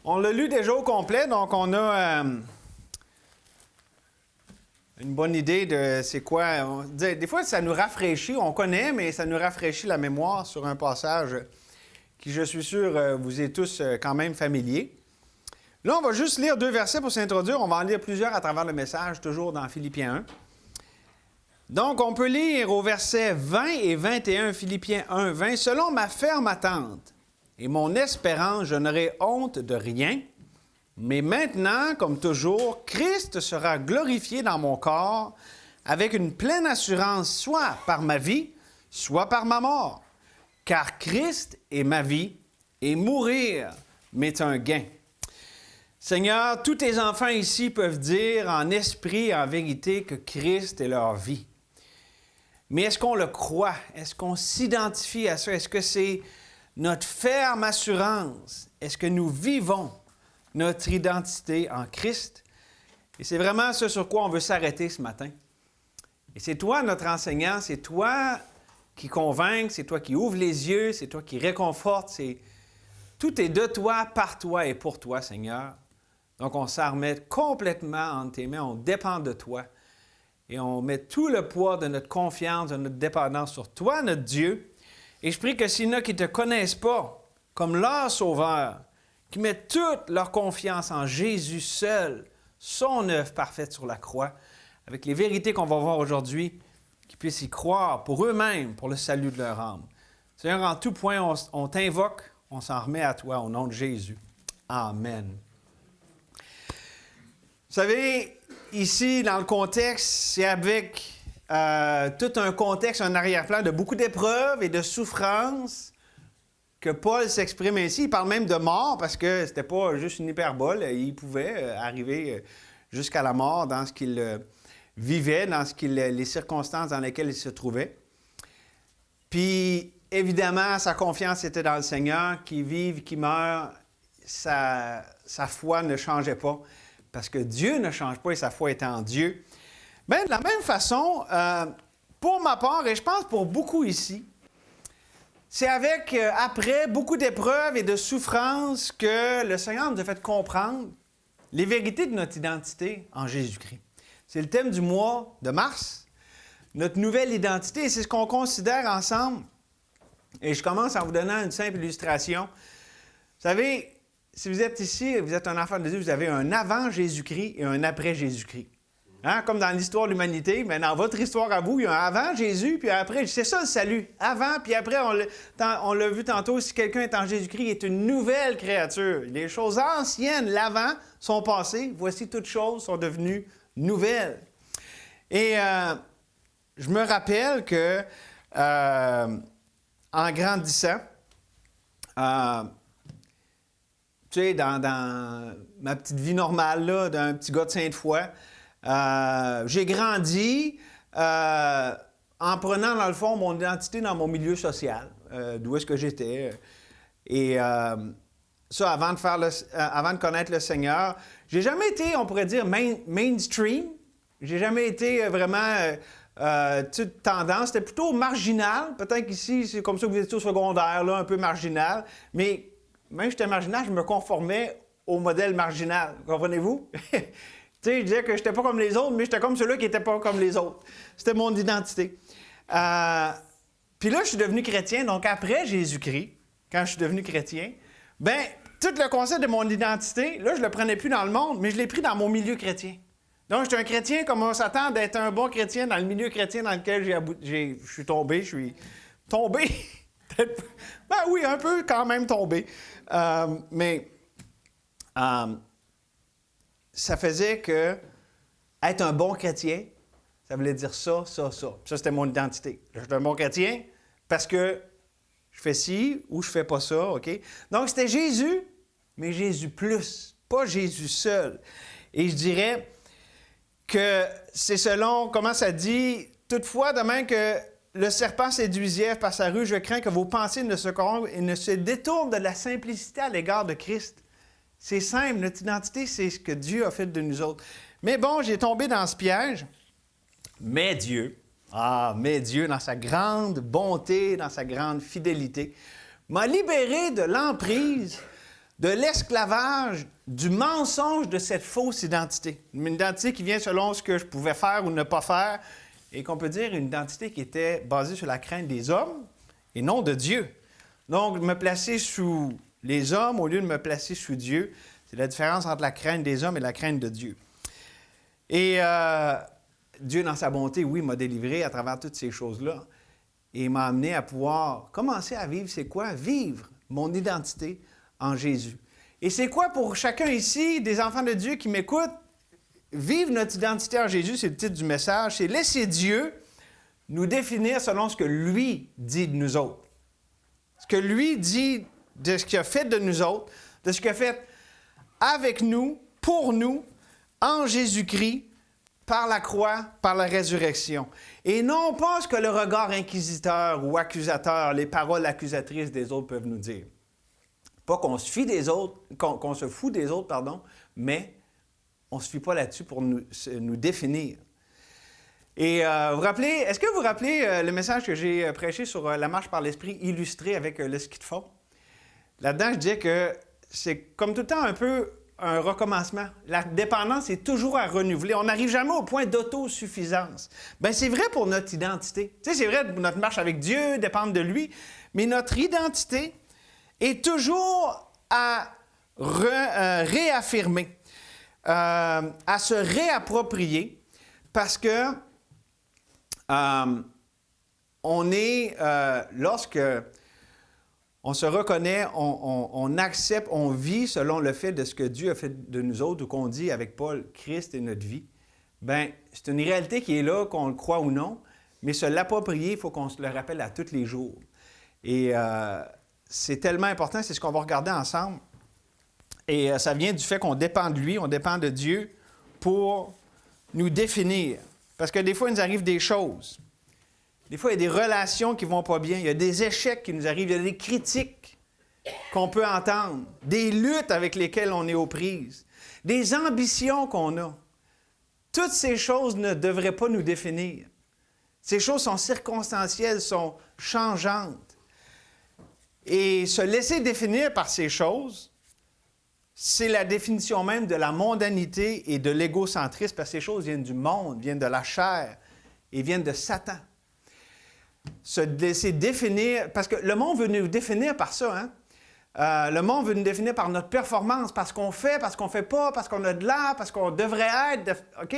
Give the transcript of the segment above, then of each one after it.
On l'a lu déjà au complet, donc on a une bonne idée de c'est quoi. Des fois, ça nous rafraîchit, on connaît, mais ça nous rafraîchit la mémoire sur un passage qui, je suis sûr, vous est tous quand même familier. Là, on va juste lire 2 versets pour s'introduire. On va en lire plusieurs à travers le message, toujours dans Philippiens 1. Donc, on peut lire au verset 20 et 21, Philippiens 1, 20. « Selon ma ferme attente et mon espérance, je n'aurai honte de rien. Mais maintenant, comme toujours, Christ sera glorifié dans mon corps avec une pleine assurance, soit par ma vie, soit par ma mort. Car Christ est ma vie et mourir m'est un gain. » Seigneur, tous tes enfants ici peuvent dire en esprit et en vérité que Christ est leur vie. Mais est-ce qu'on le croit? Est-ce qu'on s'identifie à ça? Est-ce que c'est notre ferme assurance? Est-ce que nous vivons notre identité en Christ? Et c'est vraiment ce sur quoi on veut s'arrêter ce matin. Et c'est toi, notre enseignant, c'est toi qui convainc, c'est toi qui ouvre les yeux, c'est toi qui réconforte. Tout est de toi, par toi et pour toi, Seigneur. Donc, on s'en remet complètement entre tes mains, on dépend de toi. Et on met tout le poids de notre confiance, de notre dépendance sur toi, notre Dieu. Et je prie que s'il y en a qui ne te connaissent pas comme leur Sauveur, qui mettent toute leur confiance en Jésus seul, son œuvre parfaite sur la croix, avec les vérités qu'on va voir aujourd'hui, qu'ils puissent y croire pour eux-mêmes, pour le salut de leur âme. Seigneur, en tout point, on t'invoque, on s'en remet à toi au nom de Jésus. Amen. Vous savez, ici, dans le contexte, c'est avec tout un contexte, un arrière-plan de beaucoup d'épreuves et de souffrances que Paul s'exprime ainsi. Il parle même de mort parce que c'était pas juste une hyperbole. Il pouvait arriver jusqu'à la mort dans ce qu'il vivait, dans les circonstances dans lesquelles il se trouvait. Puis, évidemment, sa confiance était dans le Seigneur. Qu'il vive, qu'il meure, sa foi ne changeait pas. Parce que Dieu ne change pas et sa foi est en Dieu. Bien, de la même façon, pour ma part, et je pense pour beaucoup ici, c'est avec, après beaucoup d'épreuves et de souffrances, que le Seigneur nous a fait comprendre les vérités de notre identité en Jésus-Christ. C'est le thème du mois de mars, notre nouvelle identité, et c'est ce qu'on considère ensemble. Et je commence en vous donnant une simple illustration. Vous savez, si vous êtes ici, vous êtes un enfant de Dieu, vous avez un avant Jésus-Christ et un après Jésus-Christ. Hein? Comme dans l'histoire de l'humanité, mais dans votre histoire à vous, il y a un avant Jésus, puis un après. C'est ça le salut. Avant, puis après, on l'a vu tantôt, si quelqu'un est en Jésus-Christ, il est une nouvelle créature. Les choses anciennes, l'avant, sont passées. Voici toutes choses sont devenues nouvelles. Et je me rappelle que, en grandissant, tu sais, dans ma petite vie normale, là, d'un petit gars de Sainte-Foy, j'ai grandi en prenant, dans le fond, mon identité dans mon milieu social, d'où est-ce que j'étais. Et ça, avant de connaître le Seigneur, j'ai jamais été, on pourrait dire, mainstream. J'ai jamais été vraiment toute tendance. C'était plutôt marginal. Peut-être qu'ici, c'est comme ça que vous étiez au secondaire, là, un peu marginal. Mais même si j'étais marginal, je me conformais au modèle marginal. Comprenez-vous? Tu sais, je disais que je n'étais pas comme les autres, mais j'étais comme celui qui n'était pas comme les autres. C'était mon identité. Puis là, je suis devenu chrétien. Donc, après Jésus-Christ, quand je suis devenu chrétien, bien, tout le concept de mon identité, là, je ne le prenais plus dans le monde, mais je l'ai pris dans mon milieu chrétien. Donc, j'étais un chrétien comme on s'attend d'être un bon chrétien dans le milieu chrétien dans lequel je suis tombé. Ben oui, un peu quand même tombé. Mais ça faisait que être un bon chrétien, ça voulait dire ça, ça, ça. Ça, c'était mon identité. Je suis un bon chrétien parce que je fais ci ou je fais pas ça, OK? Donc, c'était Jésus, mais Jésus plus, pas Jésus seul. Et je dirais que c'est selon, comment ça dit, toutefois, de même que le serpent séduisait Ève par sa ruse, je crains que vos pensées ne se corrompent et ne se détournent de la simplicité à l'égard de Christ. C'est simple, notre identité, c'est ce que Dieu a fait de nous autres. Mais bon, j'ai tombé dans ce piège. Mais Dieu, dans sa grande bonté, dans sa grande fidélité, m'a libéré de l'emprise de l'esclavage, du mensonge de cette fausse identité. Une identité qui vient selon ce que je pouvais faire ou ne pas faire, et qu'on peut dire une identité qui était basée sur la crainte des hommes et non de Dieu. Donc, me placer sous les hommes au lieu de me placer sous Dieu, c'est la différence entre la crainte des hommes et la crainte de Dieu. Et Dieu, dans sa bonté, oui, m'a délivré à travers toutes ces choses-là et m'a amené à pouvoir commencer à vivre, c'est quoi? Vivre mon identité en Jésus. Et c'est quoi pour chacun ici, des enfants de Dieu qui m'écoutent? Vivre notre identité en Jésus, c'est le titre du message, c'est laisser Dieu nous définir selon ce que lui dit de nous autres. Ce que lui dit de ce qu'il a fait de nous autres, de ce qu'il a fait avec nous, pour nous, en Jésus-Christ, par la croix, par la résurrection. Et non pas ce que le regard inquisiteur ou accusateur, les paroles accusatrices des autres peuvent nous dire. Pas qu'on se fie des autres, qu'on se fout des autres, pardon, mais on ne se fie pas là-dessus pour nous définir. Et est-ce que vous vous rappelez le message que j'ai prêché sur la marche par l'Esprit illustré avec le ski de fond? Là-dedans, je disais que c'est comme tout le temps un peu un recommencement. La dépendance est toujours à renouveler. On n'arrive jamais au point d'autosuffisance. Bien, c'est vrai pour notre identité. Tu sais, c'est vrai pour notre marche avec Dieu, dépendre de lui, mais notre identité est toujours à réaffirmer, à se réapproprier, parce que lorsque on se reconnaît, on accepte, on vit selon le fait de ce que Dieu a fait de nous autres, ou qu'on dit avec Paul, Christ est notre vie, bien, c'est une réalité qui est là, qu'on le croit ou non, mais se l'approprier, il faut qu'on se le rappelle à tous les jours. Et c'est tellement important, c'est ce qu'on va regarder ensemble. Et ça vient du fait qu'on dépend de lui, on dépend de Dieu pour nous définir. Parce que des fois, il nous arrive des choses. Des fois, il y a des relations qui ne vont pas bien. Il y a des échecs qui nous arrivent. Il y a des critiques qu'on peut entendre. Des luttes avec lesquelles on est aux prises. Des ambitions qu'on a. Toutes ces choses ne devraient pas nous définir. Ces choses sont circonstancielles, sont changeantes. Et se laisser définir par ces choses, c'est la définition même de la mondanité et de l'égocentrisme, parce que ces choses viennent du monde, viennent de la chair et viennent de Satan. Se laisser définir, parce que le monde veut nous définir par ça, hein? Le monde veut nous définir par notre performance, parce qu'on fait pas, parce qu'on a de l'air, parce qu'on devrait être, OK?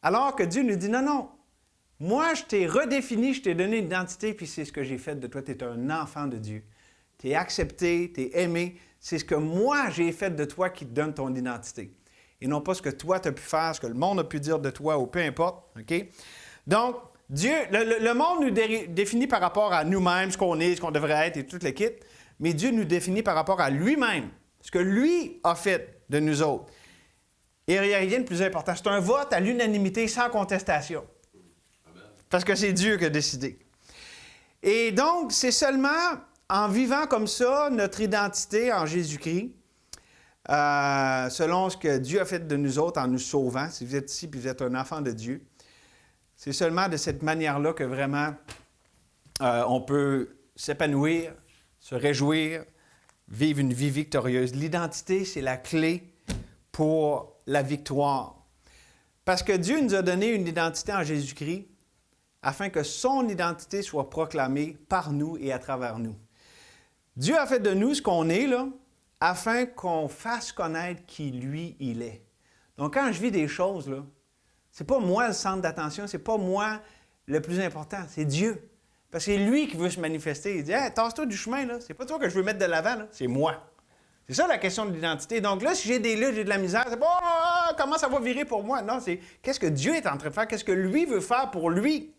Alors que Dieu nous dit, non, non, moi, je t'ai redéfini, je t'ai donné une identité, puis c'est ce que j'ai fait de toi, tu es un enfant de Dieu. Tu es accepté, tu es aimé, c'est ce que moi, j'ai fait de toi qui te donne ton identité. Et non pas ce que toi, tu as pu faire, ce que le monde a pu dire de toi, ou peu importe, OK? Donc, Dieu, le monde nous définit par rapport à nous-mêmes, ce qu'on est, ce qu'on devrait être et toute l'équipe, mais Dieu nous définit par rapport à lui-même, ce que lui a fait de nous autres. Et il n'y a rien de plus important. C'est un vote à l'unanimité sans contestation. Parce que c'est Dieu qui a décidé. Et donc, c'est seulement en vivant comme ça notre identité en Jésus-Christ, selon ce que Dieu a fait de nous autres en nous sauvant, si vous êtes ici et vous êtes un enfant de Dieu, c'est seulement de cette manière-là que vraiment on peut s'épanouir, se réjouir, vivre une vie victorieuse. L'identité, c'est la clé pour la victoire. Parce que Dieu nous a donné une identité en Jésus-Christ afin que son identité soit proclamée par nous et à travers nous. Dieu a fait de nous ce qu'on est, là, afin qu'on fasse connaître qui, lui, il est. Donc, quand je vis des choses, là, c'est pas moi le centre d'attention, c'est pas moi le plus important, c'est Dieu. Parce que c'est lui qui veut se manifester. Il dit « Hey, tasse-toi du chemin, là. C'est pas toi que je veux mettre de l'avant, là. C'est moi. » C'est ça la question de l'identité. Donc là, si j'ai des luttes, j'ai de la misère, c'est pas comment ça va virer pour moi. Non, c'est qu'est-ce que Dieu est en train de faire, qu'est-ce que lui veut faire pour lui.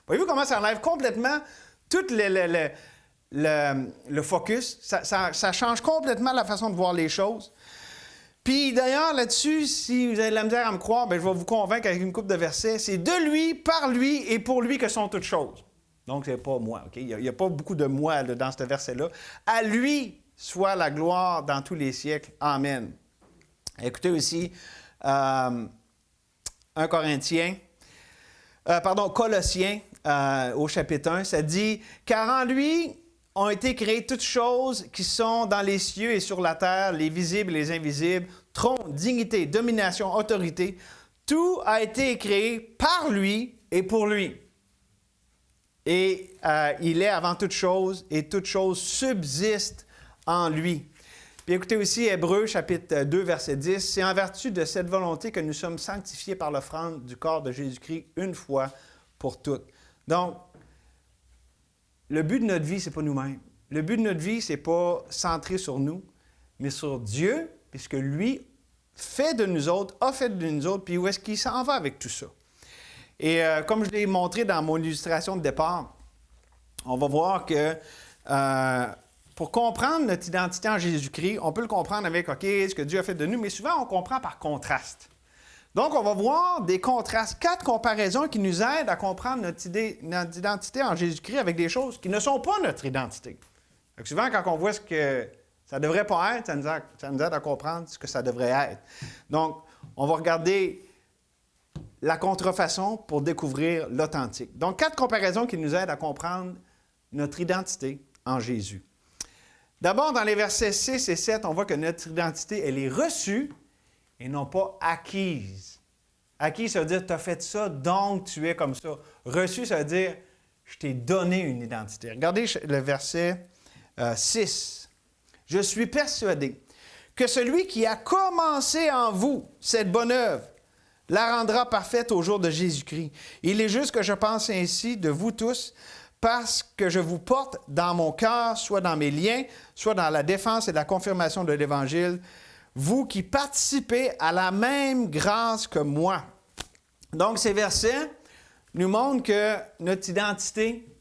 Voyez-vous comment ça enlève complètement tout le focus? Ça change complètement la façon de voir les choses. Puis d'ailleurs, là-dessus, si vous avez de la misère à me croire, bien, je vais vous convaincre avec une couple de versets. C'est de lui, par lui et pour lui que sont toutes choses. Donc, c'est pas moi, OK? Il n'y a pas beaucoup de moi là, dans ce verset-là. À lui soit la gloire dans tous les siècles. Amen. Écoutez aussi 1 Corinthiens, Colossiens, au chapitre 1, ça dit « Car en lui, ont été créées toutes choses qui sont dans les cieux et sur la terre, les visibles et les invisibles, trône, dignité, domination, autorité. Tout a été créé par lui et pour lui. Et il est avant toute chose, et toute chose subsiste en lui. Puis écoutez aussi Hébreux, chapitre 2, verset 10. C'est en vertu de cette volonté que nous sommes sanctifiés par l'offrande du corps de Jésus-Christ une fois pour toutes. Donc, le but de notre vie, ce n'est pas nous-mêmes. Le but de notre vie, ce n'est pas centré sur nous, mais sur Dieu, puisque lui fait de nous autres, a fait de nous autres, puis où est-ce qu'il s'en va avec tout ça? Et comme je l'ai montré dans mon illustration de départ, on va voir que pour comprendre notre identité en Jésus-Christ, on peut le comprendre avec, OK, ce que Dieu a fait de nous, mais souvent on comprend par contraste. Donc, on va voir des contrastes, 4 comparaisons qui nous aident à comprendre notre identité en Jésus-Christ avec des choses qui ne sont pas notre identité. Donc, souvent, quand on voit ce que ça ne devrait pas être, ça nous aide à comprendre ce que ça devrait être. Donc, on va regarder la contrefaçon pour découvrir l'authentique. Donc, 4 comparaisons qui nous aident à comprendre notre identité en Jésus. D'abord, dans les versets 6 et 7, on voit que notre identité, elle est reçue et non pas acquise. Acquise, ça veut dire, tu as fait ça, donc tu es comme ça. Reçu, ça veut dire, je t'ai donné une identité. Regardez le verset 6. Je suis persuadé que celui qui a commencé en vous cette bonne œuvre la rendra parfaite au jour de Jésus-Christ. Il est juste que je pense ainsi de vous tous, parce que je vous porte dans mon cœur, soit dans mes liens, soit dans la défense et la confirmation de l'Évangile, vous qui participez à la même grâce que moi. Donc, ces versets nous montrent que notre identité,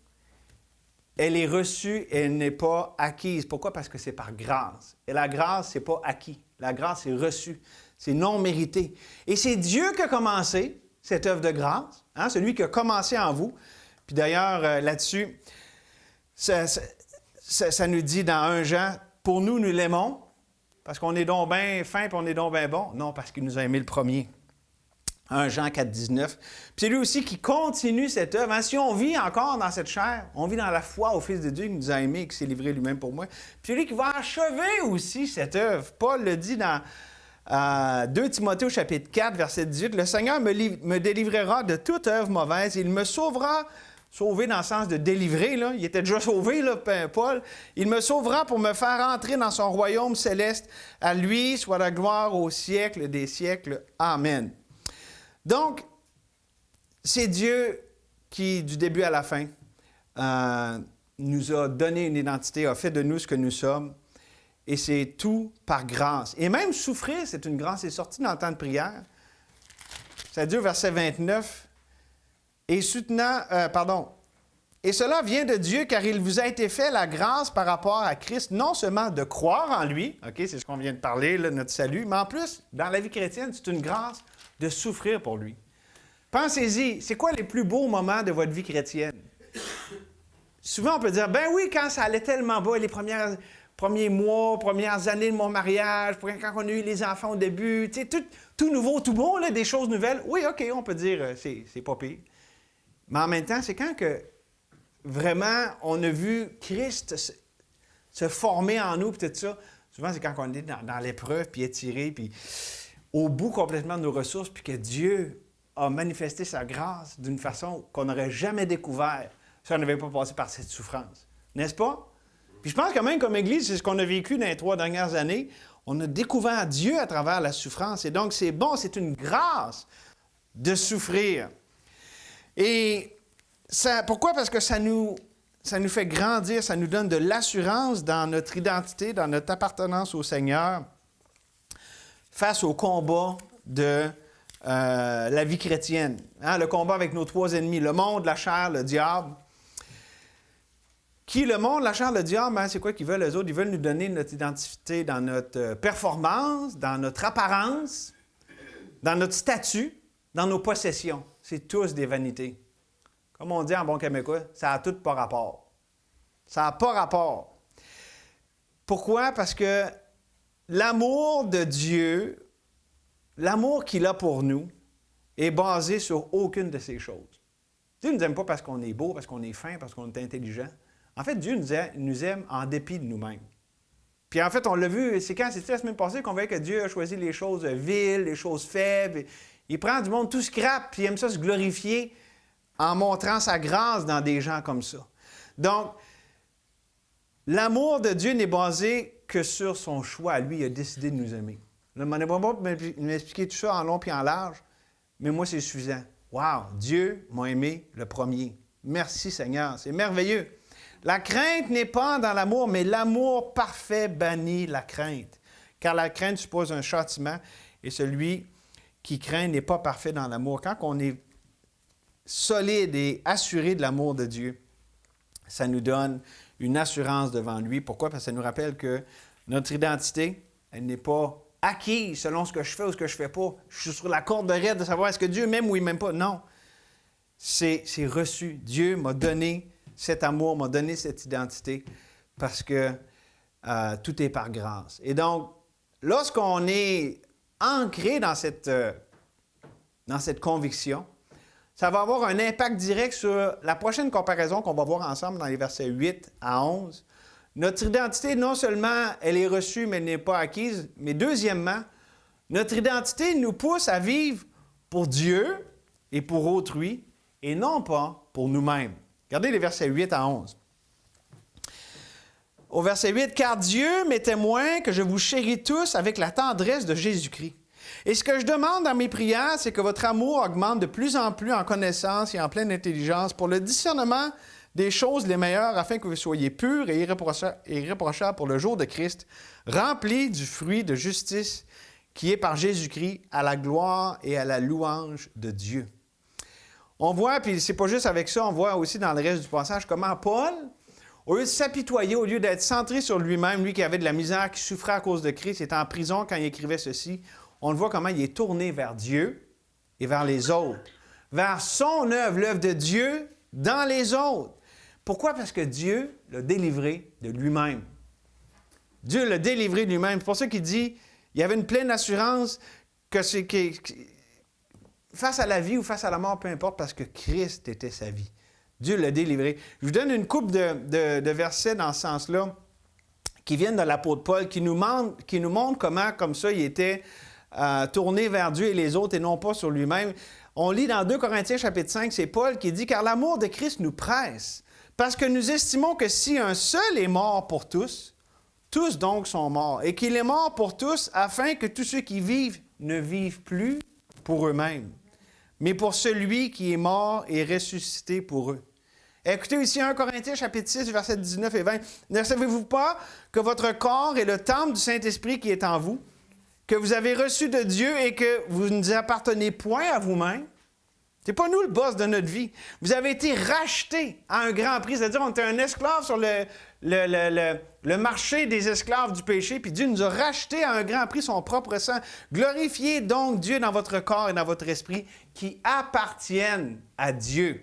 elle est reçue et elle n'est pas acquise. Pourquoi? Parce que c'est par grâce. Et la grâce, ce n'est pas acquis. La grâce est reçue. C'est non mérité. Et c'est Dieu qui a commencé cette œuvre de grâce, hein, celui qui a commencé en vous. Puis d'ailleurs, là-dessus, ça nous dit dans 1 Jean, pour nous, nous l'aimons, parce qu'on est donc bien fin et on est donc bien bon. Non, parce qu'il nous a aimé le premier. 1 Jean 4, 19. Puis c'est lui aussi qui continue cette œuvre. Hein? Si on vit encore dans cette chair, on vit dans la foi au Fils de Dieu qui nous a aimés et qui s'est livré lui-même pour moi. Puis c'est lui qui va achever aussi cette œuvre. Paul le dit dans 2 Timothée au chapitre 4, verset 18. « Le Seigneur me délivrera de toute œuvre mauvaise. Il me sauvera. » Sauvé dans le sens de délivrer, là. Il était déjà sauvé, là, Paul. Il me sauvera pour me faire entrer dans son royaume céleste. À lui soit la gloire au siècle des siècles. Amen. Donc, c'est Dieu qui, du début à la fin, nous a donné une identité, a fait de nous ce que nous sommes. Et c'est tout par grâce. Et même souffrir, c'est une grâce. C'est sorti dans le temps de prière. Ça dit au verset 29. Et cela vient de Dieu, car il vous a été fait la grâce par rapport à Christ, non seulement de croire en lui, OK, c'est ce qu'on vient de parler, là, notre salut, mais en plus, dans la vie chrétienne, c'est une grâce de souffrir pour lui. Pensez-y, c'est quoi les plus beaux moments de votre vie chrétienne? Souvent, on peut dire, ben oui, quand ça allait tellement bas, les premiers mois, premières années de mon mariage, quand on a eu les enfants au début, tu sais, tout nouveau, tout beau, là, des choses nouvelles. Oui, OK, on peut dire, c'est pas pire. Mais en même temps, c'est quand que vraiment on a vu Christ se former en nous, puis tout ça. Souvent, c'est quand on est dans l'épreuve, puis étiré, puis au bout complètement de nos ressources, puis que Dieu a manifesté sa grâce d'une façon qu'on n'aurait jamais découvert si on n'avait pas passé par cette souffrance. N'est-ce pas? Puis je pense que même comme Église, c'est ce qu'on a vécu dans les 3 dernières années. On a découvert Dieu à travers la souffrance. Et donc, c'est bon, c'est une grâce de souffrir. Et pourquoi? Parce que ça nous fait grandir, ça nous donne de l'assurance dans notre identité, dans notre appartenance au Seigneur face au combat de la vie chrétienne. Hein? Le combat avec nos 3 ennemis, le monde, la chair, le diable. Qui, le monde, la chair, le diable, hein, c'est quoi qu'ils veulent, eux autres? Ils veulent nous donner notre identité dans notre performance, dans notre apparence, dans notre statut, dans nos possessions. C'est tous des vanités. Comme on dit en bon québécois, ça n'a tout pas rapport. Ça n'a pas rapport. Pourquoi? Parce que l'amour de Dieu, l'amour qu'il a pour nous, est basé sur aucune de ces choses. Dieu ne nous aime pas parce qu'on est beau, parce qu'on est fin, parce qu'on est intelligent. En fait, Dieu nous aime en dépit de nous-mêmes. Puis en fait, on l'a vu, c'est quand? C'était la semaine passée qu'on voyait que Dieu a choisi les choses viles, les choses faibles. Il prend du monde tout scrap, puis il aime ça se glorifier en montrant sa grâce dans des gens comme ça. Donc, l'amour de Dieu n'est basé que sur son choix. Lui, il a décidé de nous aimer. Je ne vais pas m'expliquer tout ça en long et en large, mais moi, c'est suffisant. Wow! Dieu m'a aimé le premier. Merci Seigneur, c'est merveilleux. La crainte n'est pas dans l'amour, mais l'amour parfait bannit la crainte. Car la crainte suppose un châtiment, et celui qui craint n'est pas parfait dans l'amour. Quand on est solide et assuré de l'amour de Dieu, ça nous donne une assurance devant lui. Pourquoi? Parce que ça nous rappelle que notre identité, elle n'est pas acquise selon ce que je fais ou ce que je ne fais pas. Je suis sur la corde de raide de savoir est-ce que Dieu m'aime ou il ne m'aime pas. Non. C'est reçu. Dieu m'a donné cet amour, m'a donné cette identité parce que tout est par grâce. Et donc, lorsqu'on est ancré dans cette conviction, ça va avoir un impact direct sur la prochaine comparaison qu'on va voir ensemble dans les versets 8 à 11. Notre identité, non seulement elle est reçue, mais elle n'est pas acquise, mais deuxièmement, notre identité nous pousse à vivre pour Dieu et pour autrui, et non pas pour nous-mêmes. Regardez les versets 8 à 11. Au verset 8, « Car Dieu m'est témoin que je vous chéris tous avec la tendresse de Jésus-Christ. Et ce que je demande dans mes prières, c'est que votre amour augmente de plus en plus en connaissance et en pleine intelligence pour le discernement des choses les meilleures, afin que vous soyez purs et irréprochables pour le jour de Christ, remplis du fruit de justice qui est par Jésus-Christ à la gloire et à la louange de Dieu. » On voit, puis c'est pas juste avec ça, on voit aussi dans le reste du passage comment Paul, au lieu de s'apitoyer, au lieu d'être centré sur lui-même, lui qui avait de la misère, qui souffrait à cause de Christ, il était en prison quand il écrivait ceci, on le voit comment il est tourné vers Dieu et vers les autres, vers son œuvre, l'œuvre de Dieu dans les autres. Pourquoi? Parce que Dieu l'a délivré de lui-même. Dieu l'a délivré de lui-même. C'est pour ça qu'il dit, il y avait une pleine assurance que face à la vie ou face à la mort, peu importe, parce que Christ était sa vie. Dieu l'a délivré. Je vous donne une couple de versets dans ce sens-là qui viennent de l'apôtre Paul, qui nous montrent comment, comme ça, il était tourné vers Dieu et les autres et non pas sur lui-même. On lit dans 2 Corinthiens chapitre 5, c'est Paul qui dit « Car l'amour de Christ nous presse, parce que nous estimons que si un seul est mort pour tous, tous donc sont morts, et qu'il est mort pour tous, afin que tous ceux qui vivent ne vivent plus pour eux-mêmes, mais pour celui qui est mort et ressuscité pour eux. » Écoutez ici 1 Corinthiens chapitre 6, versets 19 et 20. « Ne savez-vous pas que votre corps est le temple du Saint-Esprit qui est en vous, que vous avez reçu de Dieu et que vous ne appartenez point à vous-même? » C'est pas nous le boss de notre vie. Vous avez été rachetés à un grand prix. C'est-à-dire, on était un esclave sur le marché des esclaves du péché, puis Dieu nous a rachetés à un grand prix son propre sang. Glorifiez donc Dieu dans votre corps et dans votre esprit qui appartiennent à Dieu.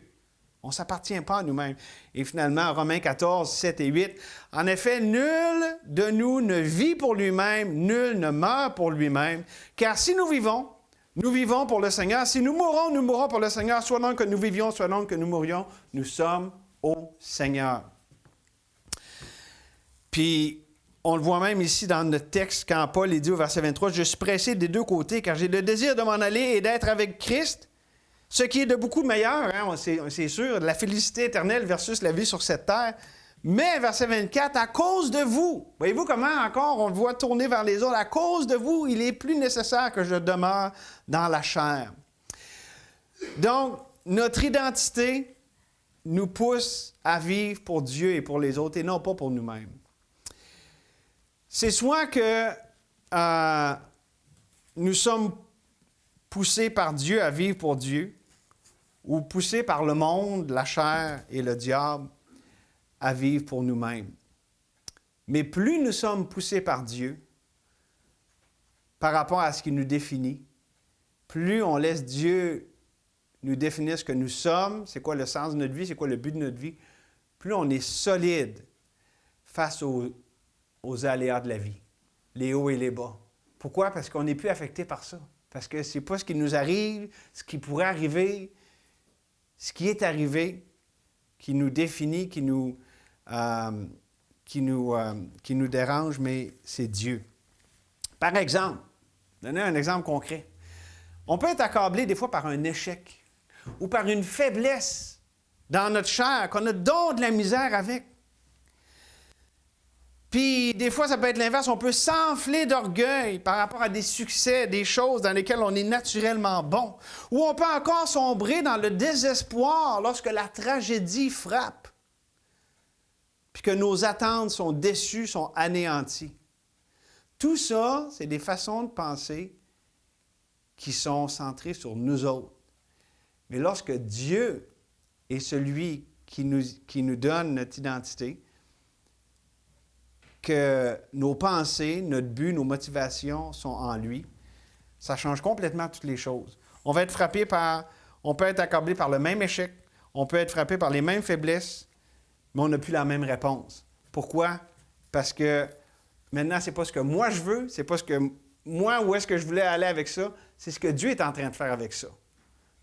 On ne s'appartient pas à nous-mêmes. Et finalement, Romains 14, 7 et 8, « En effet, nul de nous ne vit pour lui-même, nul ne meurt pour lui-même, car si nous vivons pour le Seigneur. Si nous mourrons pour le Seigneur. Soit donc que nous vivions, soit donc que nous mourions, nous sommes au Seigneur. » Puis, on le voit même ici dans notre texte, quand Paul est dit au verset 23, « Je suis pressé des deux côtés, car j'ai le désir de m'en aller et d'être avec Christ, ce qui est de beaucoup meilleur, hein, c'est sûr, la félicité éternelle versus la vie sur cette terre. Mais, verset 24, à cause de vous, voyez-vous comment encore on le voit tourner vers les autres, à cause de vous, il est plus nécessaire que je demeure dans la chair. » Donc, notre identité nous pousse à vivre pour Dieu et pour les autres et non pas pour nous-mêmes. C'est soit que nous sommes poussés par Dieu à vivre pour Dieu ou poussés par le monde, la chair et le diable à vivre pour nous-mêmes. Mais plus nous sommes poussés par Dieu par rapport à ce qui nous définit, plus on laisse Dieu nous définir ce que nous sommes, c'est quoi le sens de notre vie, c'est quoi le but de notre vie, plus on est solide face aux aléas de la vie, les hauts et les bas. Pourquoi? Parce qu'on n'est plus affecté par ça. Parce que ce n'est pas ce qui nous arrive, ce qui pourrait arriver, ce qui est arrivé, qui nous définit, qui nous qui nous dérange, mais c'est Dieu. Par exemple, donner un exemple concret. On peut être accablé des fois par un échec ou par une faiblesse dans notre chair, qu'on a donc de la misère avec. Puis, des fois, ça peut être l'inverse. On peut s'enfler d'orgueil par rapport à des succès, des choses dans lesquelles on est naturellement bon. Ou on peut encore sombrer dans le désespoir lorsque la tragédie frappe. Puis que nos attentes sont déçues, sont anéanties. Tout ça, c'est des façons de penser qui sont centrées sur nous autres. Mais lorsque Dieu est celui qui nous donne notre identité, que nos pensées, notre but, nos motivations sont en lui, ça change complètement toutes les choses. On peut être accablé par le même échec, on peut être frappé par les mêmes faiblesses, mais on n'a plus la même réponse. Pourquoi? Parce que maintenant, ce n'est pas ce que moi je veux, c'est pas ce que moi, où est-ce que je voulais aller avec ça, c'est ce que Dieu est en train de faire avec ça.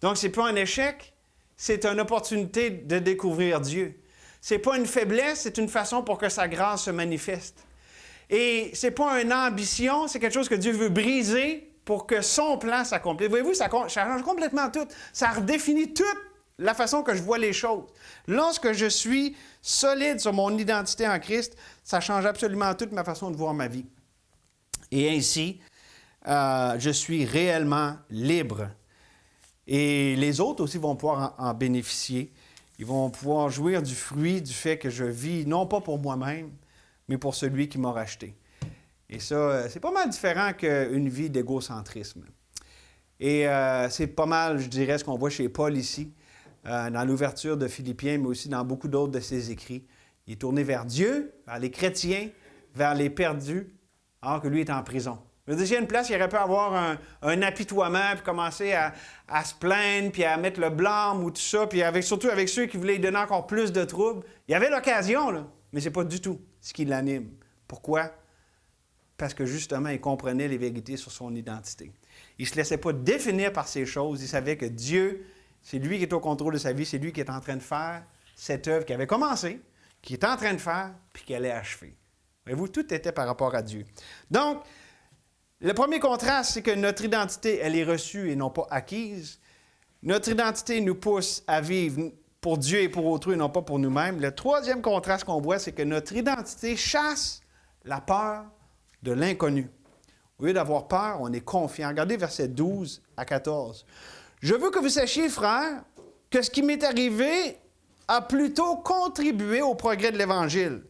Donc, ce n'est pas un échec, c'est une opportunité de découvrir Dieu. Ce n'est pas une faiblesse, c'est une façon pour que sa grâce se manifeste. Et ce n'est pas une ambition, c'est quelque chose que Dieu veut briser pour que son plan s'accomplisse. Voyez-vous, ça change complètement tout. Ça redéfinit toute la façon que je vois les choses. Lorsque je suis solide sur mon identité en Christ, ça change absolument toute ma façon de voir ma vie. Et ainsi, je suis réellement libre. Et les autres aussi vont pouvoir en bénéficier. Ils vont pouvoir jouir du fruit du fait que je vis, non pas pour moi-même, mais pour celui qui m'a racheté. Et ça, c'est pas mal différent qu'une vie d'égocentrisme. Et c'est pas mal, je dirais, ce qu'on voit chez Paul ici, dans l'ouverture de Philippiens, mais aussi dans beaucoup d'autres de ses écrits. Il est tourné vers Dieu, vers les chrétiens, vers les perdus, alors que lui est en prison. Je veux dire, s'il y a une place, il aurait pu avoir un apitoiement, puis commencer à se plaindre, puis à mettre le blâme ou tout ça, puis surtout avec ceux qui voulaient lui donner encore plus de troubles. Il y avait l'occasion, là, mais ce n'est pas du tout ce qui l'anime. Pourquoi? Parce que justement, il comprenait les vérités sur son identité. Il ne se laissait pas définir par ces choses. Il savait que Dieu, c'est lui qui est au contrôle de sa vie, c'est lui qui est en train de faire cette œuvre qui avait commencé, qui est en train de faire, puis qui allait achever. Voyez-vous, tout était par rapport à Dieu. Donc, le premier contraste, c'est que notre identité, elle est reçue et non pas acquise. Notre identité nous pousse à vivre pour Dieu et pour autrui et non pas pour nous-mêmes. Le troisième contraste qu'on voit, c'est que notre identité chasse la peur de l'inconnu. Au lieu d'avoir peur, on est confiant. Regardez versets 12 à 14. « Je veux que vous sachiez, frères, que ce qui m'est arrivé a plutôt contribué au progrès de l'Évangile.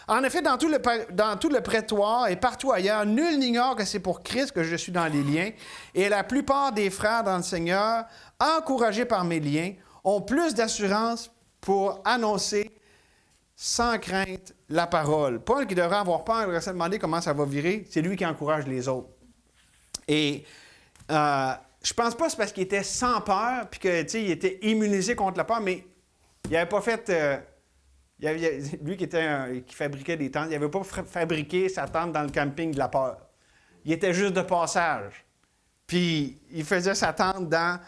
En effet, dans tout le prétoire et partout ailleurs, nul n'ignore que c'est pour Christ que je suis dans les liens. Et la plupart des frères dans le Seigneur, encouragés par mes liens, ont plus d'assurance pour annoncer sans crainte la parole. » Paul, qui devrait avoir peur, il devrait se demander comment ça va virer. C'est lui qui encourage les autres. Et je pense pas que c'est parce qu'il était sans peur, puis qu'il était immunisé contre la peur, mais il n'avait pas fait... lui qui fabriquait des tentes, il n'avait pas fabriqué sa tente dans le camping de la peur. Il était juste de passage. Puis, il faisait sa tente dans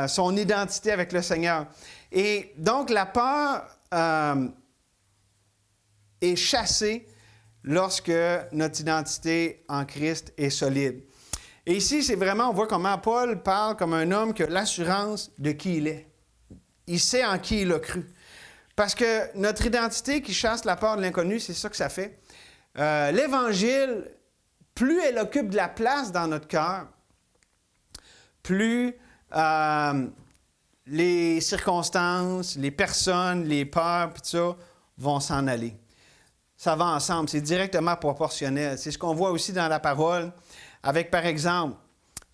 son identité avec le Seigneur. Et donc, la peur est chassée lorsque notre identité en Christ est solide. Et ici, c'est vraiment, on voit comment Paul parle comme un homme qui a l'assurance de qui il est. Il sait en qui il a cru. Parce que notre identité qui chasse la peur de l'inconnu, c'est ça que ça fait. L'Évangile, plus elle occupe de la place dans notre cœur, plus les circonstances, les personnes, les peurs, puis tout ça, vont s'en aller. Ça va ensemble, c'est directement proportionnel. C'est ce qu'on voit aussi dans la parole, avec par exemple,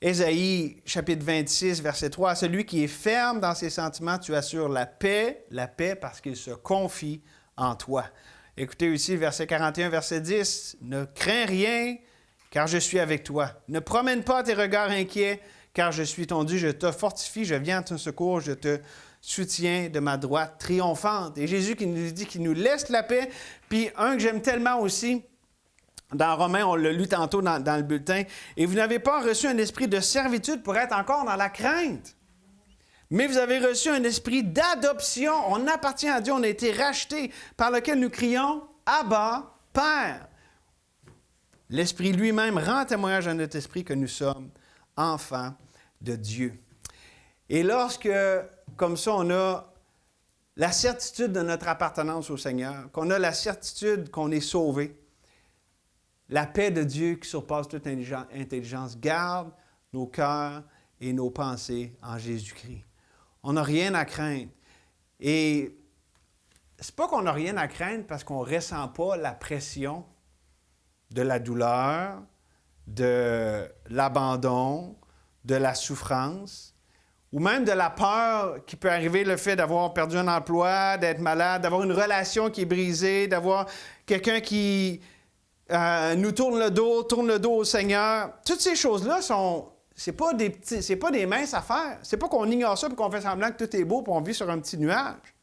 Ésaïe, chapitre 26, verset 3, « Celui qui est ferme dans ses sentiments, tu assures la paix parce qu'il se confie en toi. » Écoutez aussi, verset 41, verset 10, « Ne crains rien, car je suis avec toi. Ne promène pas tes regards inquiets, car je suis ton Dieu. Je te fortifie, je viens à ton secours, je te soutiens de ma droite triomphante. » Et Jésus qui nous dit qu'il nous laisse la paix. Puis un que j'aime tellement aussi, dans Romains, on l'a lu tantôt dans le bulletin, « Et vous n'avez pas reçu un esprit de servitude pour être encore dans la crainte, Mais vous avez reçu un esprit d'adoption. On appartient à Dieu, on a été rachetés, par lequel nous crions « Abba, Père ». L'Esprit lui-même rend témoignage à notre esprit que nous sommes enfants de Dieu. Et lorsque, comme ça, on a la certitude de notre appartenance au Seigneur, qu'on a la certitude qu'on est sauvé, la paix de Dieu qui surpasse toute intelligence garde nos cœurs et nos pensées en Jésus-Christ. On n'a rien à craindre. Et c'est pas qu'on n'a rien à craindre parce qu'on ne ressent pas la pression de la douleur, de l'abandon, de la souffrance, ou même de la peur qui peut arriver, le fait d'avoir perdu un emploi, d'être malade, d'avoir une relation qui est brisée, d'avoir quelqu'un qui nous tourne le dos au Seigneur. Toutes ces choses-là c'est pas des minces affaires. C'est pas qu'on ignore ça et qu'on fait semblant que tout est beau et qu'on vit sur un petit nuage.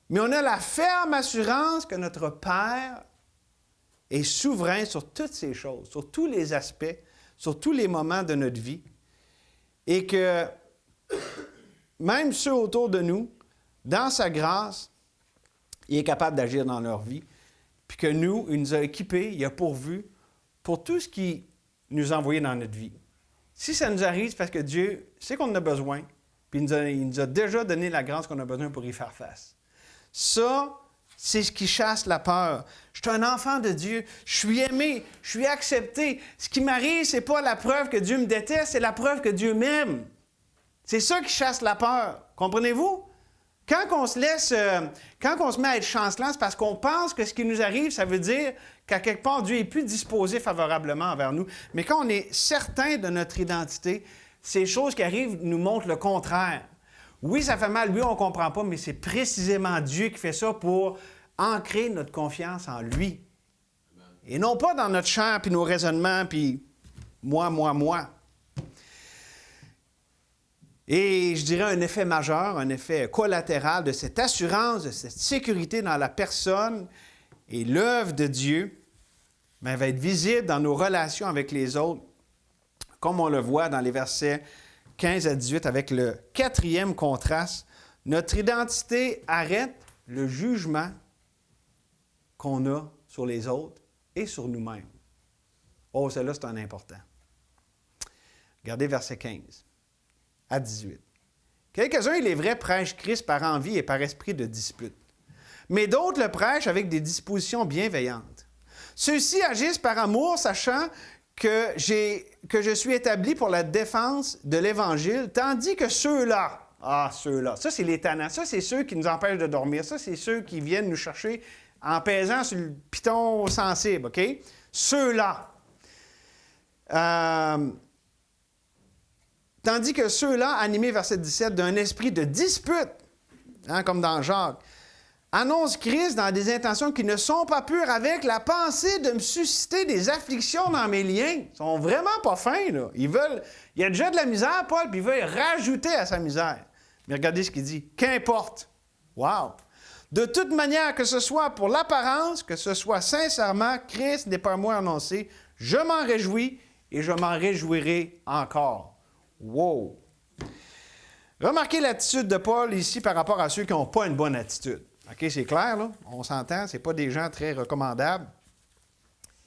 Mais on a la ferme assurance que notre Père est souverain sur toutes ces choses, sur tous les aspects, sur tous les moments de notre vie. Et que même ceux autour de nous, dans sa grâce, il est capable d'agir dans leur vie. Puis que nous, il nous a équipés, il a pourvu pour tout ce qu'il nous a envoyé dans notre vie. Si ça nous arrive, c'est parce que Dieu sait qu'on en a besoin, puis il nous a déjà donné la grâce qu'on a besoin pour y faire face. Ça, c'est ce qui chasse la peur. Je suis un enfant de Dieu, je suis aimé, je suis accepté. Ce qui m'arrive, ce n'est pas la preuve que Dieu me déteste, c'est la preuve que Dieu m'aime. C'est ça qui chasse la peur. Comprenez-vous? Quand on se met à être chancelant, c'est parce qu'on pense que ce qui nous arrive, ça veut dire qu'à quelque part, Dieu est plus disposé favorablement envers nous. Mais quand on est certain de notre identité, ces choses qui arrivent nous montrent le contraire. Oui, ça fait mal, oui, on ne comprend pas, mais c'est précisément Dieu qui fait ça pour ancrer notre confiance en lui. Et non pas dans notre chair, puis nos raisonnements, puis moi. Et je dirais un effet majeur, un effet collatéral de cette assurance, de cette sécurité dans la personne et l'œuvre de Dieu, bien, va être visible dans nos relations avec les autres, comme on le voit dans les versets 15 à 18 avec le quatrième contraste. Notre identité arrête le jugement qu'on a sur les autres et sur nous-mêmes. Oh, celle-là, c'est un important. Regardez verset 15 à 18. Quelques-uns, il est vrai, prêchent Christ par envie et par esprit de dispute. Mais d'autres le prêchent avec des dispositions bienveillantes. Ceux-ci agissent par amour, sachant que je suis établi pour la défense de l'Évangile, tandis que ceux-là, ça c'est les tannants, ça c'est ceux qui nous empêchent de dormir, ça c'est ceux qui viennent nous chercher en pesant sur le piton sensible, OK? Ceux-là. Tandis que ceux-là, animés, verset 17, d'un esprit de dispute, comme dans Jacques, annoncent Christ dans des intentions qui ne sont pas pures, avec la pensée de me susciter des afflictions dans mes liens. Ils sont vraiment pas fins, là. Il y a déjà de la misère, Paul, puis il veut rajouter à sa misère. Mais regardez ce qu'il dit. Qu'importe. Wow! De toute manière, que ce soit pour l'apparence, que ce soit sincèrement, Christ n'est pas moi annoncé. Je m'en réjouis et je m'en réjouirai encore. Wow! Remarquez l'attitude de Paul ici par rapport à ceux qui n'ont pas une bonne attitude. OK, c'est clair, là? On s'entend, ce n'est pas des gens très recommandables.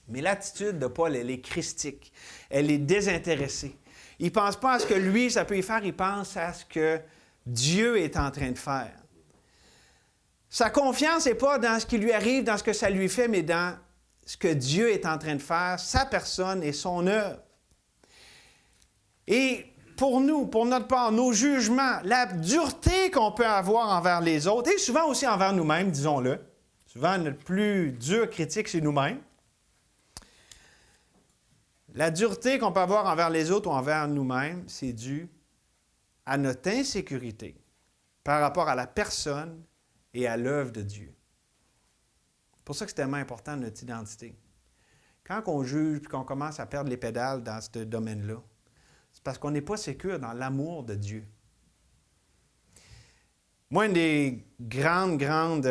Mais l'attitude de Paul, elle est christique. Elle est désintéressée. Il ne pense pas à ce que lui, ça peut y faire, il pense à ce que Dieu est en train de faire. Sa confiance n'est pas dans ce qui lui arrive, dans ce que ça lui fait, mais dans ce que Dieu est en train de faire, sa personne et son œuvre. Et pour nous, pour notre part, nos jugements, la dureté qu'on peut avoir envers les autres, et souvent aussi envers nous-mêmes, disons-le. Souvent, notre plus dur critique, c'est nous-mêmes. La dureté qu'on peut avoir envers les autres ou envers nous-mêmes, c'est dû à notre insécurité par rapport à la personne et à l'œuvre de Dieu. C'est pour ça que c'est tellement important, notre identité. Quand on juge et qu'on commence à perdre les pédales dans ce domaine-là, c'est parce qu'on n'est pas sécure dans l'amour de Dieu. Moi, une des grandes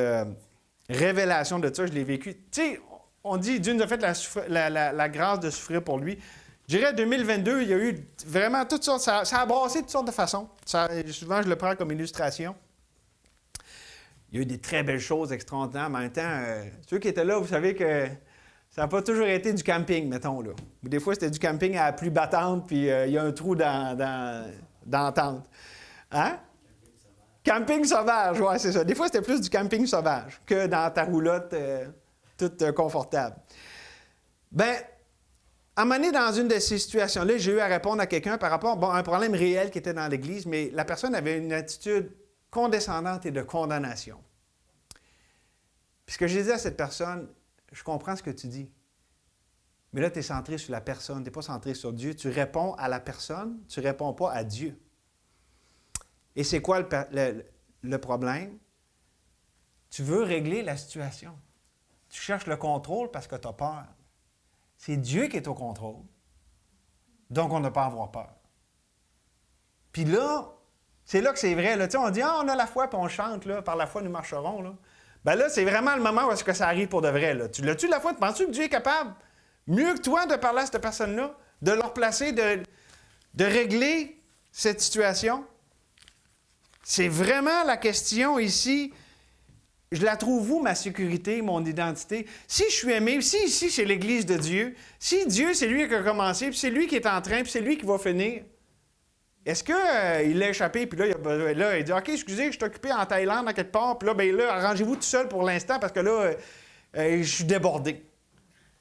révélations de ça, je l'ai vécu. Tu sais, on dit, Dieu nous a fait la grâce de souffrir pour lui. Je dirais 2022, il y a eu vraiment toutes sortes, ça a brassé toutes sortes de façons. Souvent, je le prends comme illustration. Il y a eu des très belles choses extraordinaires, mais en même temps, ceux qui étaient là, vous savez que ça n'a pas toujours été du camping, mettons, là. Des fois, c'était du camping à la pluie battante, puis il y a un trou dans la tente. Hein? Camping sauvage, oui, c'est ça. Des fois, c'était plus du camping sauvage que dans ta roulotte toute confortable. Bien, à un moment donné, dans une de ces situations-là, j'ai eu à répondre à quelqu'un par rapport à un problème réel qui était dans l'Église, mais la personne avait une attitude condescendante et de condamnation. Puis ce que j'ai dit à cette personne, je comprends ce que tu dis, mais là, tu es centré sur la personne, tu n'es pas centré sur Dieu. Tu réponds à la personne, tu ne réponds pas à Dieu. Et c'est quoi le problème? Tu veux régler la situation. Tu cherches le contrôle parce que tu as peur. C'est Dieu qui est au contrôle. Donc, on n'a pas à avoir peur. Puis là, c'est là que c'est vrai. Là. On dit, on a la foi, puis on chante, là, par la foi, nous marcherons. Là. Bien là, c'est vraiment le moment où est-ce que ça arrive pour de vrai. Là. Tu l'as-tu la foi? Penses-tu que Dieu est capable, mieux que toi, de parler à cette personne-là, de leur placer, de régler cette situation? C'est vraiment la question ici. Je la trouve où, ma sécurité, mon identité? Si je suis aimé, si ici, c'est l'Église de Dieu, si Dieu, c'est lui qui a commencé, puis c'est lui qui est en train, puis c'est lui qui va finir, est-ce qu'il l'a échappé, puis là, il dit « OK, excusez, je suis occupé en Thaïlande, à quelque part, puis là, arrangez-vous tout seul pour l'instant, parce que là, je suis débordé. »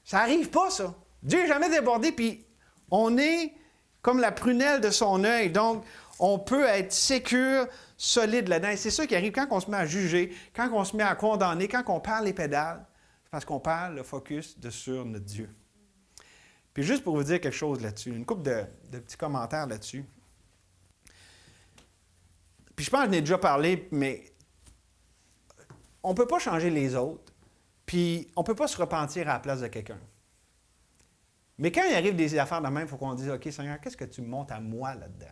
Ça n'arrive pas, ça. Dieu n'est jamais débordé, puis on est comme la prunelle de son œil. Donc, on peut être sécure, solide là-dedans. Et c'est ça qui arrive quand on se met à juger, quand on se met à condamner, quand on perd les pédales, c'est parce qu'on perd le focus sur notre Dieu. Puis juste pour vous dire quelque chose là-dessus, une couple de petits commentaires là-dessus. Puis je pense que je n'ai déjà parlé, mais on ne peut pas changer les autres, puis on ne peut pas se repentir à la place de quelqu'un. Mais quand il arrive des affaires de même, il faut qu'on dise « OK, Seigneur, qu'est-ce que tu me montres à moi là-dedans? »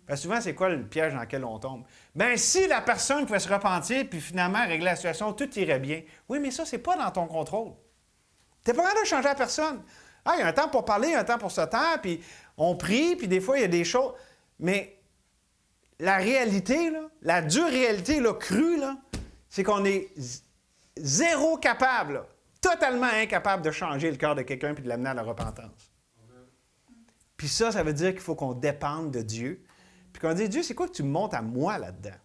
Parce que souvent, c'est quoi le piège dans lequel on tombe? Bien, si la personne pouvait se repentir puis finalement régler la situation, tout irait bien. Oui, mais ça, c'est pas dans ton contrôle. Tu n'es pas capable de changer la personne. Ah, il y a un temps pour parler, il y a un temps pour se taire, puis on prie, puis des fois, il y a des choses. Mais la réalité, là, la dure réalité là, crue, là, c'est qu'on est zéro capable, là, totalement incapable de changer le cœur de quelqu'un puis de l'amener à la repentance. Puis ça veut dire qu'il faut qu'on dépende de Dieu. Puis qu'on dit, Dieu, c'est quoi que tu me montres à moi là-dedans?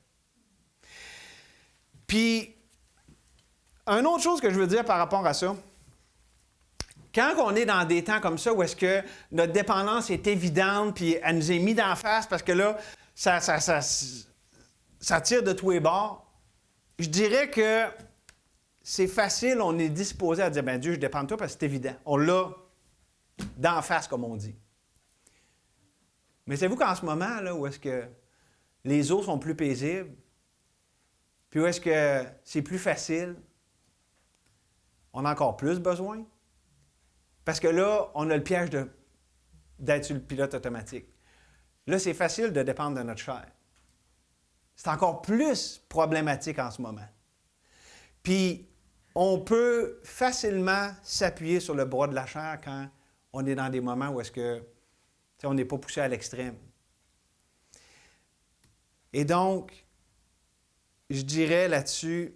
Puis, une autre chose que je veux dire par rapport à ça, quand on est dans des temps comme ça, où est-ce que notre dépendance est évidente, puis elle nous est mise d'en face, parce que là, ça tire de tous les bords, je dirais que c'est facile, on est disposé à dire, bien Dieu, je dépends de toi, parce que c'est évident. On l'a d'en face, comme on dit. Mais savez-vous qu'en ce moment, là, où est-ce que les eaux sont plus paisibles, puis où est-ce que c'est plus facile, on a encore plus besoin? Parce que là, on a le piège d'être sur le pilote automatique. Là, c'est facile de dépendre de notre chair. C'est encore plus problématique en ce moment. Puis, on peut facilement s'appuyer sur le bras de la chair quand on est dans des moments où est-ce que on n'est pas poussé à l'extrême. Et donc, je dirais là-dessus,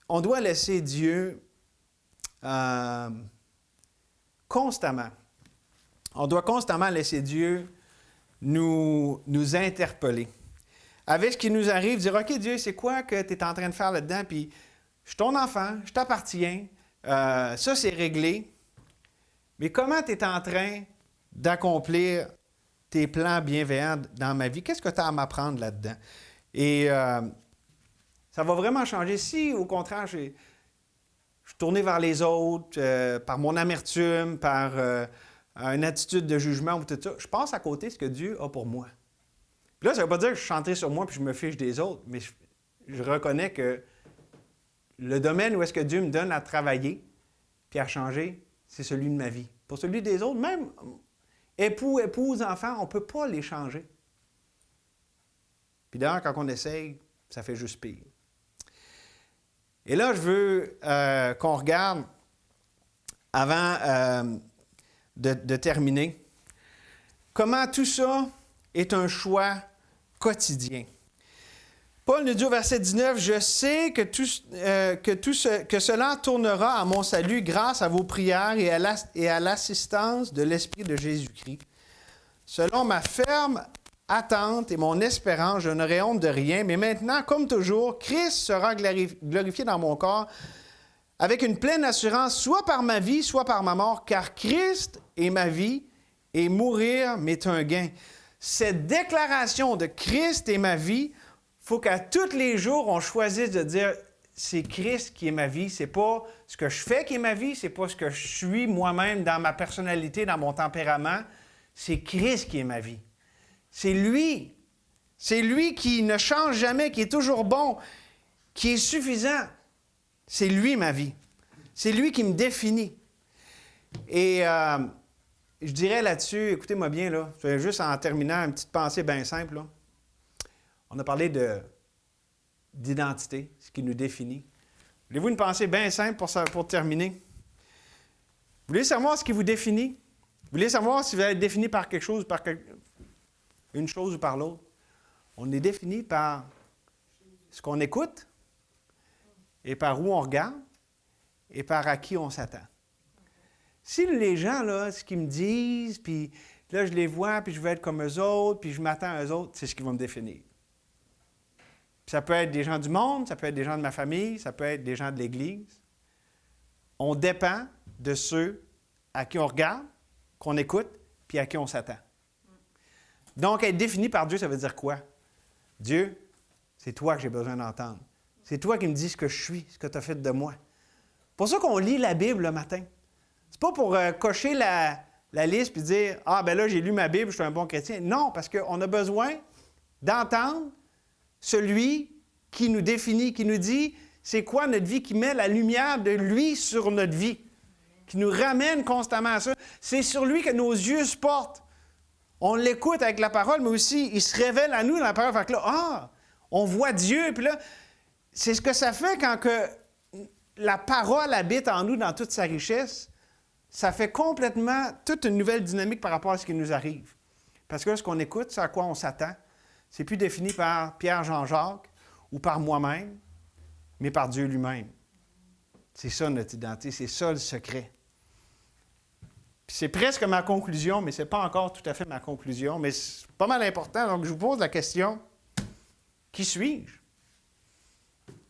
on doit laisser Dieu constamment. On doit constamment laisser Dieu nous interpeller. Avec ce qui nous arrive, dire, OK, Dieu, c'est quoi que tu es en train de faire là-dedans? Puis, je suis ton enfant, je t'appartiens, ça, c'est réglé. Mais comment tu es en train d'accomplir tes plans bienveillants dans ma vie? Qu'est-ce que tu as à m'apprendre là-dedans? Et ça va vraiment changer. Si, au contraire, je suis tourné vers les autres, par mon amertume, par une attitude de jugement ou tout ça, je passe à côté de ce que Dieu a pour moi. Puis là, ça ne veut pas dire que je suis centré sur moi puis je me fiche des autres, mais je reconnais que le domaine où est-ce que Dieu me donne à travailler puis à changer, c'est celui de ma vie. Pour celui des autres, même époux, épouse, enfants, on ne peut pas les changer. Puis d'ailleurs, quand on essaye, ça fait juste pire. Et là, je veux qu'on regarde avant de terminer. Comment tout ça est un choix quotidien. Paul nous dit au verset 19, « Je sais que cela tournera à mon salut grâce à vos prières et à l'assistance de l'Esprit de Jésus-Christ. Selon ma ferme attente et mon espérance, je n'aurai honte de rien, mais maintenant, comme toujours, Christ sera glorifié dans mon corps avec une pleine assurance, soit par ma vie, soit par ma mort, car Christ est ma vie et mourir m'est un gain. » Cette déclaration de Christ est ma vie, il faut qu'à tous les jours, on choisisse de dire c'est Christ qui est ma vie. C'est pas ce que je fais qui est ma vie, c'est pas ce que je suis moi-même dans ma personnalité, dans mon tempérament. C'est Christ qui est ma vie. C'est lui. C'est lui qui ne change jamais, qui est toujours bon, qui est suffisant. C'est lui ma vie. C'est lui qui me définit. Et je dirais là-dessus, écoutez-moi bien, là, juste en terminant, une petite pensée bien simple, là. On a parlé d'identité, ce qui nous définit. Voulez-vous une pensée bien simple pour terminer? Vous voulez savoir ce qui vous définit? Vous voulez savoir si vous allez être défini par quelque chose, une chose ou par l'autre? On est défini par ce qu'on écoute, et par où on regarde, et par à qui on s'attend. Si les gens, là, ce qu'ils me disent, puis là, je les vois, puis je veux être comme eux autres, puis je m'attends à eux autres, c'est ce qui va me définir. Puis ça peut être des gens du monde, ça peut être des gens de ma famille, ça peut être des gens de l'Église. On dépend de ceux à qui on regarde, qu'on écoute, puis à qui on s'attend. Donc, être défini par Dieu, ça veut dire quoi? Dieu, c'est toi que j'ai besoin d'entendre. C'est toi qui me dis ce que je suis, ce que tu as fait de moi. C'est pour ça qu'on lit la Bible le matin. C'est pas pour cocher la liste puis dire « Ah, ben là, j'ai lu ma Bible, je suis un bon chrétien. » Non, parce qu'on a besoin d'entendre celui qui nous définit, qui nous dit c'est quoi notre vie, qui met la lumière de lui sur notre vie, qui nous ramène constamment à ça. C'est sur lui que nos yeux se portent. On l'écoute avec la parole, mais aussi, il se révèle à nous dans la parole. Fait que là, on voit Dieu. Puis là, c'est ce que ça fait quand que la parole habite en nous dans toute sa richesse. Ça fait complètement toute une nouvelle dynamique par rapport à ce qui nous arrive. Parce que là, ce qu'on écoute, c'est à quoi on s'attend. C'est plus défini par Pierre Jean-Jacques ou par moi-même, mais par Dieu lui-même. C'est ça notre identité, c'est ça le secret. Puis c'est presque ma conclusion, mais ce n'est pas encore tout à fait ma conclusion, mais c'est pas mal important. Donc, je vous pose la question, qui suis-je?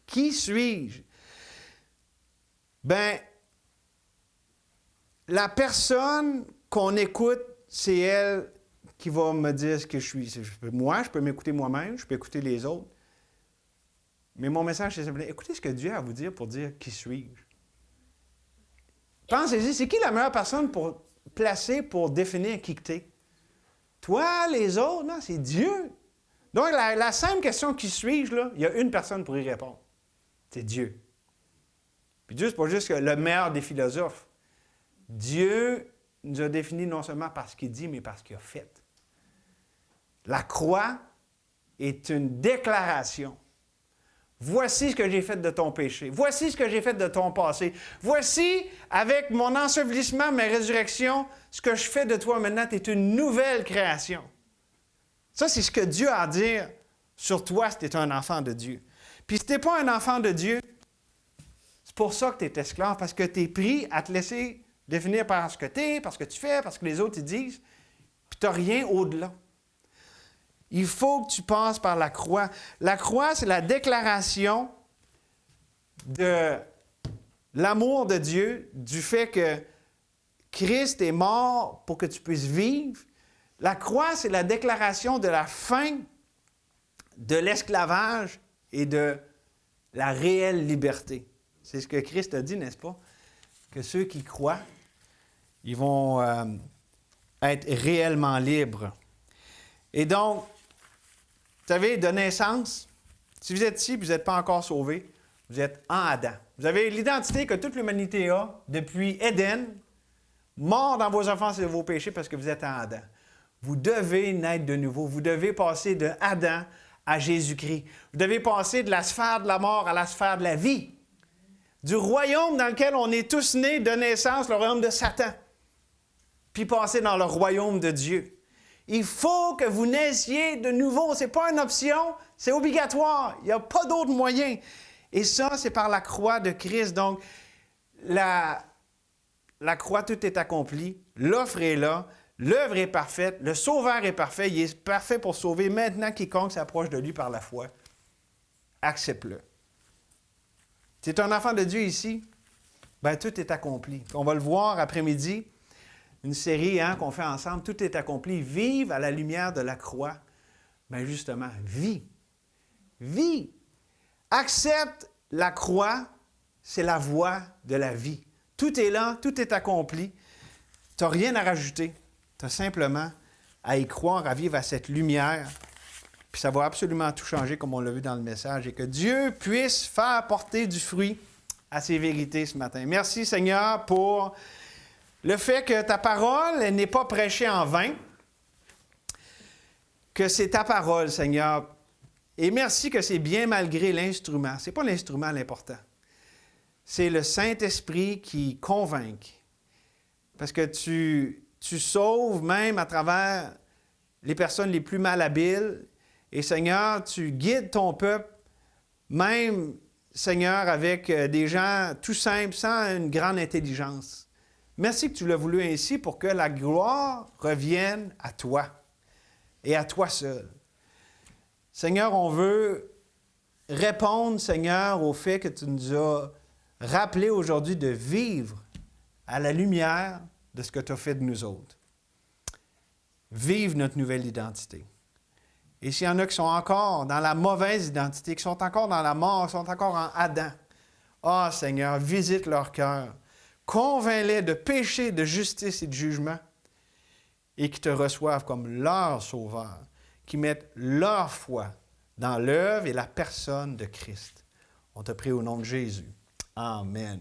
Qui suis-je? Bien, la personne qu'on écoute, c'est elle qui va me dire ce que je suis. Moi, je peux m'écouter moi-même, je peux écouter les autres. Mais mon message, c'est simplement, écoutez ce que Dieu a à vous dire pour dire qui suis-je. Pensez-y, c'est qui la meilleure personne pour placer, pour définir qui tu es? Toi, les autres? Non, c'est Dieu. Donc, la simple question qui suis-je, là, il y a une personne pour y répondre. C'est Dieu. Puis Dieu, c'est pas juste le meilleur des philosophes. Dieu nous a définis non seulement par ce qu'il dit, mais par ce qu'il a fait. La croix est une déclaration. Voici ce que j'ai fait de ton péché. Voici ce que j'ai fait de ton passé. Voici, avec mon ensevelissement, ma résurrection, ce que je fais de toi maintenant, tu es une nouvelle création. Ça, c'est ce que Dieu a à dire sur toi si tu es un enfant de Dieu. Puis si tu n'es pas un enfant de Dieu, c'est pour ça que tu es esclave, parce que tu es pris à te laisser définir par ce que tu es, par ce que tu fais, par ce que les autres te disent, puis tu n'as rien au-delà. Il faut que tu passes par la croix. La croix, c'est la déclaration de l'amour de Dieu, du fait que Christ est mort pour que tu puisses vivre. La croix, c'est la déclaration de la fin de l'esclavage et de la réelle liberté. C'est ce que Christ a dit, n'est-ce pas? Que ceux qui croient, ils vont être réellement libres. Et donc, vous savez, de naissance, si vous êtes ici et vous n'êtes pas encore sauvé, vous êtes en Adam. Vous avez l'identité que toute l'humanité a depuis Éden, mort dans vos offenses et vos péchés parce que vous êtes en Adam. Vous devez naître de nouveau. Vous devez passer de Adam à Jésus-Christ. Vous devez passer de la sphère de la mort à la sphère de la vie. Du royaume dans lequel on est tous nés de naissance, le royaume de Satan. puis passer dans le royaume de Dieu. Il faut que vous naissiez de nouveau. Ce n'est pas une option, c'est obligatoire. Il n'y a pas d'autre moyen. Et ça, c'est par la croix de Christ. Donc, la croix, tout est accompli. L'offre est là. L'œuvre est parfaite. Le Sauveur est parfait. Il est parfait pour sauver maintenant quiconque s'approche de lui par la foi. Accepte-le. Tu es un enfant de Dieu ici? Bien, tout est accompli. On va le voir après-midi. Une série qu'on fait ensemble, tout est accompli. Vive à la lumière de la croix. Bien justement, vis. Vis. Accepte la croix, c'est la voie de la vie. Tout est là, tout est accompli. Tu n'as rien à rajouter. Tu as simplement à y croire, à vivre à cette lumière. Puis ça va absolument tout changer, comme on l'a vu dans le message. Et que Dieu puisse faire porter du fruit à ces vérités ce matin. Merci Seigneur pour le fait que ta parole n'est pas prêchée en vain, que c'est ta parole, Seigneur. Et merci que c'est bien malgré l'instrument. Ce n'est pas l'instrument l'important. C'est le Saint-Esprit qui convainc. Parce que tu sauves même à travers les personnes les plus malhabiles. Et Seigneur, tu guides ton peuple, même, Seigneur, avec des gens tout simples, sans une grande intelligence. Merci que tu l'as voulu ainsi pour que la gloire revienne à toi et à toi seul. Seigneur, on veut répondre, Seigneur, au fait que tu nous as rappelé aujourd'hui de vivre à la lumière de ce que tu as fait de nous autres. Vive notre nouvelle identité. Et s'il y en a qui sont encore dans la mauvaise identité, qui sont encore dans la mort, qui sont encore en Adam, Seigneur, visite leur cœur. Convainc-les de péché, de justice et de jugement et qui te reçoivent comme leur sauveur, qui mettent leur foi dans l'œuvre et la personne de Christ. On te prie au nom de Jésus. Amen.